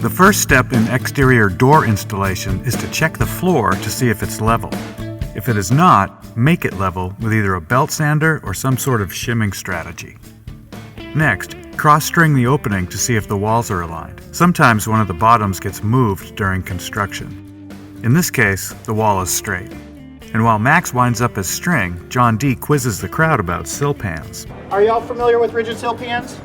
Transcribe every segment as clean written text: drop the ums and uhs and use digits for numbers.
The first step in exterior door installation is to check the floor to see if it's level. If it is not, make it level with either a belt sander or some sort of shimming strategy. Next, cross-string the opening to see if the walls are aligned. Sometimes one of the bottoms gets moved during construction. In this case, the wall is straight. And while Max winds up his string, John D. quizzes the crowd about sill pans. Are y'all familiar with rigid sill pans?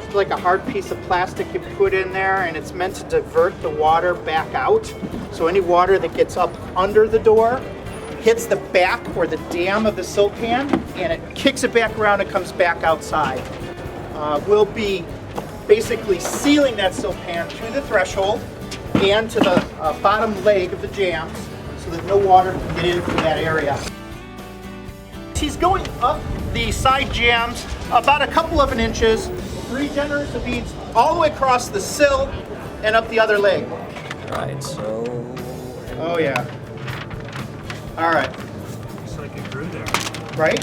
It's like a hard piece of plastic you put in there, and it's meant to divert the water back out. So any water that gets up under the door hits the back or the dam of the sill pan, and it kicks it back around and comes back outside. We'll be basically sealing that sill pan to the threshold and to the bottom leg of the jambs so that no water can get in from that area. He's going up the side jambs about a couple of inches, 3 generous beads all the way across the sill and up the other leg. Right, so... Oh yeah. All right. Looks like it grew there. Right?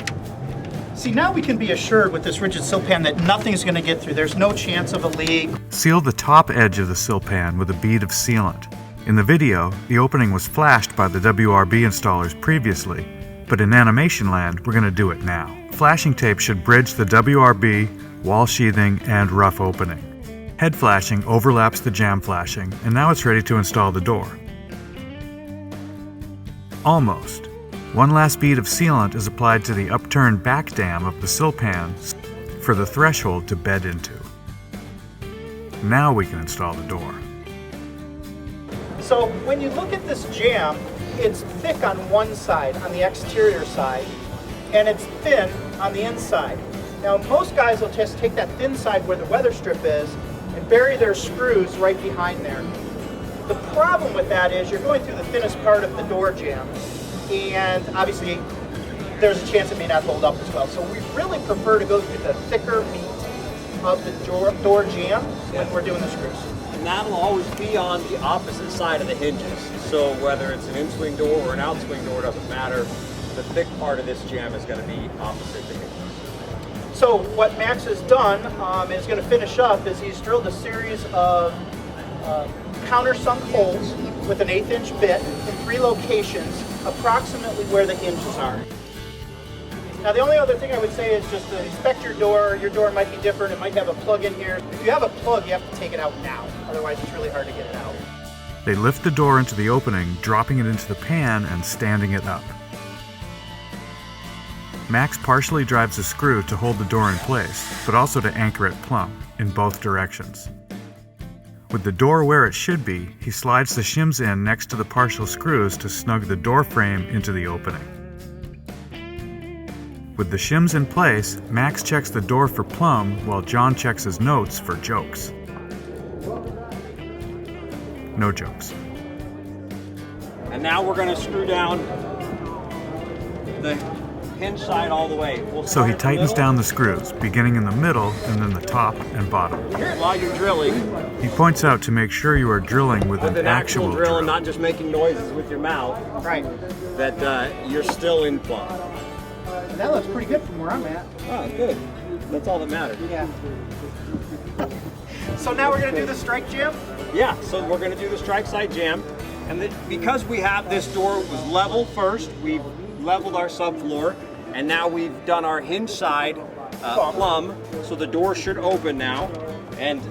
See, now we can be assured with this rigid sill pan that nothing's going to get through. There's no chance of a leak. Seal the top edge of the sill pan with a bead of sealant. In the video, the opening was flashed by the WRB installers previously, but in animation land, we're going to do it now. Flashing tape should bridge the WRB, wall sheathing, and rough opening. Head flashing overlaps the jamb flashing, and now it's ready to install the door. Almost. One last bead of sealant is applied to the upturned back dam of the sill pan for the threshold to bed into. Now we can install the door. So when you look at this jamb, it's thick on one side, on the exterior side, and it's thin on the inside. Now most guys will just take that thin side where the weather strip is and bury their screws right behind there. The problem with that is you're going through the thinnest part of the door jamb, and obviously there's a chance it may not hold up as well. So we really prefer to go through the thicker meat of the door jamb when we're doing the screws. And that'll always be on the opposite side of the hinges. So whether it's an in-swing door or an out-swing door, doesn't matter. The thick part of this jamb is going to be opposite the hinges. So what Max has done is going to finish up is he's drilled a series of countersunk holes with an 1/8 inch bit in 3 locations, approximately where the hinges are. Now the only other thing I would say is just to inspect your door. Your door might be different, it might have a plug in here. If you have a plug, you have to take it out now, otherwise it's really hard to get it out. They lift the door into the opening, dropping it into the pan and standing it up. Max partially drives a screw to hold the door in place, but also to anchor it plumb, in both directions. With the door where it should be, he slides the shims in next to the partial screws to snug the door frame into the opening. With the shims in place, Max checks the door for plumb while John checks his notes for jokes. No jokes. And now we're going to screw down the hinge side all the way. So he tightens down the screws, beginning in the middle and then the top and bottom. While you're drilling, He points out to make sure you are drilling with an actual drill and drill. not just making noises with your mouth, Right. that you're still in plumb. That looks pretty good from where I'm at. Oh, good. That's all that matters. Yeah. So now we're going to do the strike jam? Yeah, so we're going to do the strike side jam. And because we have this door was level first, we've leveled our subfloor, and now we've done our hinge side plumb, so the door should open now, and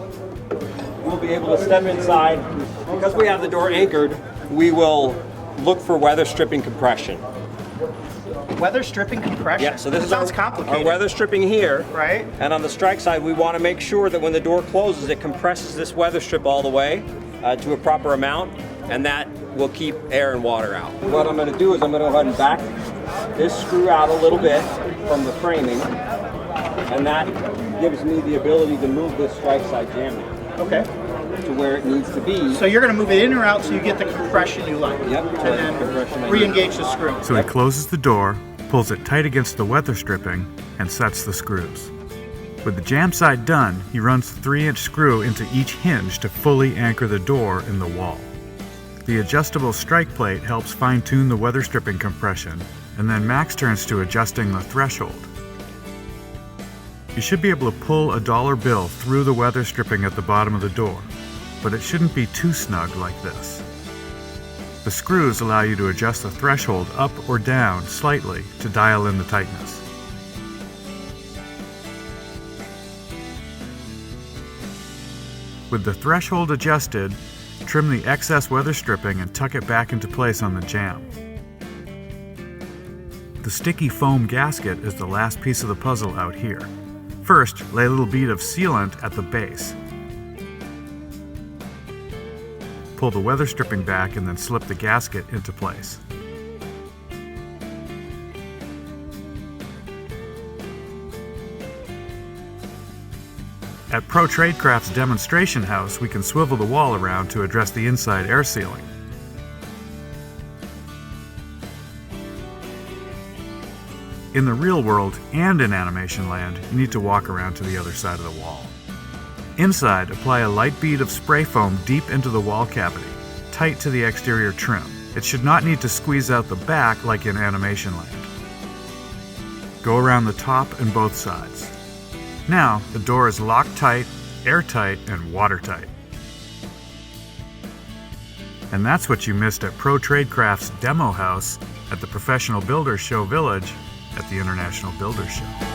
we'll be able to step inside. Because we have the door anchored, we will look for weather stripping compression. Weather stripping compression? Yeah, so this is sounds our complicated. weather stripping here. Right. And on the strike side, we want to make sure that when the door closes, it compresses this weather strip all the way to a proper amount, and that will keep air and water out. What I'm going to do is I'm going to go ahead and back this screw out a little bit from the framing, and that gives me the ability to move this strike side jam now. Okay. To where it needs to be. So you're going to move it in or out so you get the compression you like. Yep. And then re-engage the screw. So he closes the door, pulls it tight against the weather stripping, and sets the screws. With the jam side done, he runs the 3-inch screw into each hinge to fully anchor the door in the wall. The adjustable strike plate helps fine-tune the weather stripping compression, and then Max turns to adjusting the threshold. You should be able to pull a dollar bill through the weather stripping at the bottom of the door. but it shouldn't be too snug like this. The screws allow you to adjust the threshold up or down slightly to dial in the tightness. With the threshold adjusted, trim the excess weather stripping and tuck it back into place on the jamb. The sticky foam gasket is the last piece of the puzzle out here. First, lay a little bead of sealant at the base. Pull the weather stripping back and then slip the gasket into place. At Pro Tradecraft's demonstration house, we can swivel the wall around to address the inside air sealing. In the real world and in animation land, you need to walk around to the other side of the wall. Inside, apply a light bead of spray foam deep into the wall cavity, tight to the exterior trim. It should not need to squeeze out the back like in animation land. Go around the top and both sides. Now, the door is locked tight, airtight, and watertight. And that's what you missed at Pro Tradecraft's demo house at the Professional Builders Show Village at the International Builders Show.